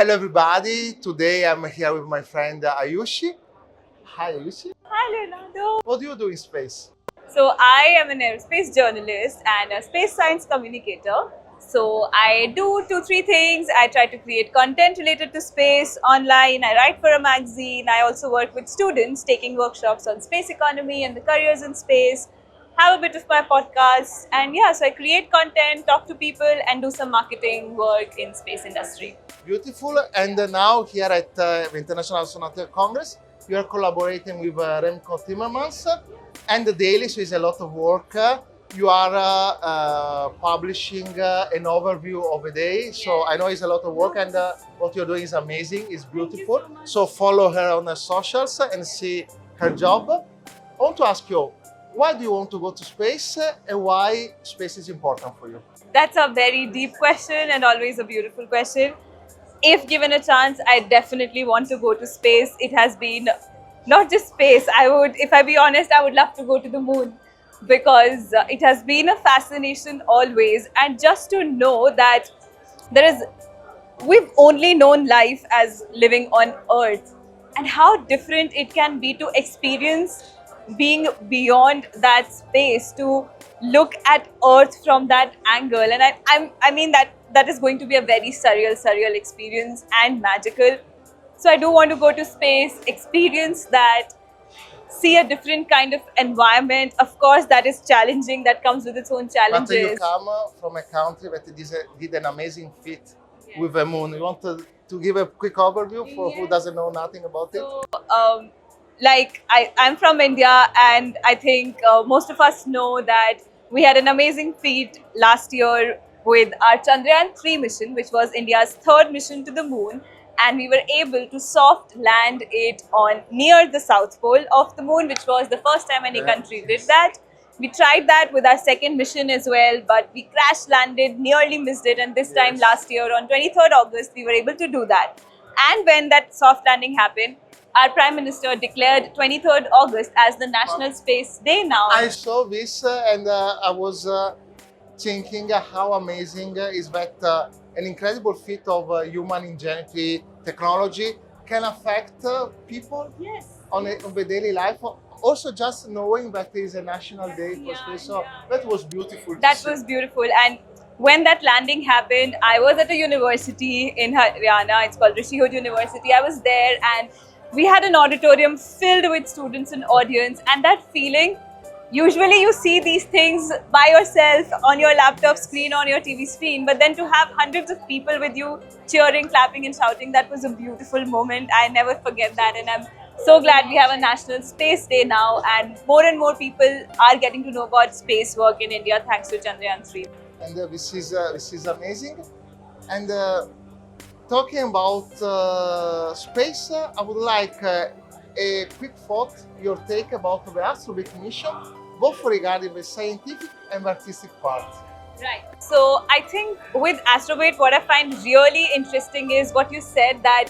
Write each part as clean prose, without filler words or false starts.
Hello everybody, today I'm here with my friend Ayushee. Hi Ayushee. Hi Leonardo. What do you do in space? So I am an aerospace journalist and a space science communicator. So I do 2-3 things. I try to create content related to space online. I write for a magazine. I also work with students taking workshops on space economy and the careers in space. Have a bit of my podcast, and yeah, so I create content, talk to people, and do some marketing work in space industry. Beautiful. And now here at the International Astronautical Congress, you are collaborating with Remco Timmermans and the Daily, so it's a lot of work. You are publishing an overview of a day, so I know it's a lot of work, and what you're doing is amazing, it's beautiful. So follow her on her socials and see her job. I want to ask you, why do you want to go to space and why space is important for you? That's a very deep question and always a beautiful question. If given a chance, I definitely want to go to space. It has been not just space. If I be honest, I would love to go to the moon because it has been a fascination always. And just to know that we've only known life as living on Earth, and how different it can be to experience being beyond that space, to look at Earth from that angle. And I mean that is going to be a very surreal experience and magical. So I do want to go to space, experience that, see a different kind of environment. Of course, that is challenging, that comes with its own challenges. But you come from a country that did an amazing feat with the moon. You want to give a quick overview for who doesn't know nothing about it? So, I'm from India, and I think most of us know that we had an amazing feat last year with our Chandrayaan-3 mission, which was India's third mission to the moon, and we were able to soft land it on near the South Pole of the moon, which was the first time any country did that. We tried that with our second mission as well, but we crash landed, nearly missed it, and this time last year on 23rd August, we were able to do that. And when that soft landing happened, our Prime Minister declared 23rd August as the National Space Day now. I saw this and I was thinking how amazing is that an incredible feat of human ingenuity technology can affect people on the daily life. Also, just knowing that there is a national day for space, so that was beautiful. That was beautiful. And when that landing happened, I was at a university in Haryana. It's called Rishi Hood University. I was there, and we had an auditorium filled with students and audience, and that feeling, usually you see these things by yourself on your laptop screen, on your TV screen, but then to have hundreds of people with you cheering, clapping and shouting, that was a beautiful moment. I never forget that, and I'm so glad we have a National Space Day now, and more people are getting to know about space work in India thanks to Chandrayaan-3. And this is amazing. And talking about space, I would like a quick thought, your take about the ASTROBEAT mission, both regarding the scientific and artistic part. Right. So I think with ASTROBEAT, what I find really interesting is what you said, that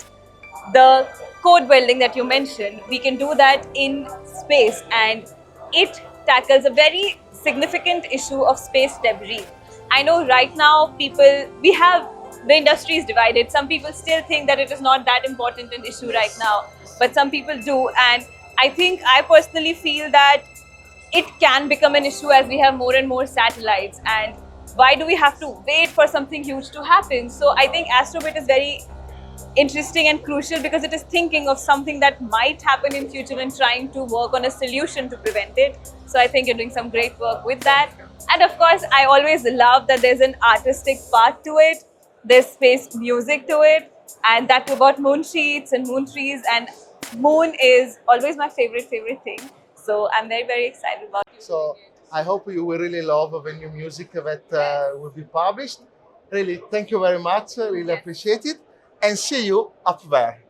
the code welding that you mentioned, we can do that in space, and it tackles a very significant issue of space debris. I know right now the industry is divided. Some people still think that it is not that important an issue right now, but some people do. And I personally feel that it can become an issue as we have more and more satellites. And why do we have to wait for something huge to happen? So I think ASTROBEAT is very interesting and crucial because it is thinking of something that might happen in future and trying to work on a solution to prevent it. So I think you're doing some great work with that. And of course, I always love that there's an artistic part to it. There's space music to it, and that too about moon sheets and moon trees, and moon is always my favorite thing. So I'm very excited about it. So I hope you will really love the new music that will be published. Really, thank you very much. Really appreciate it, and see you up there.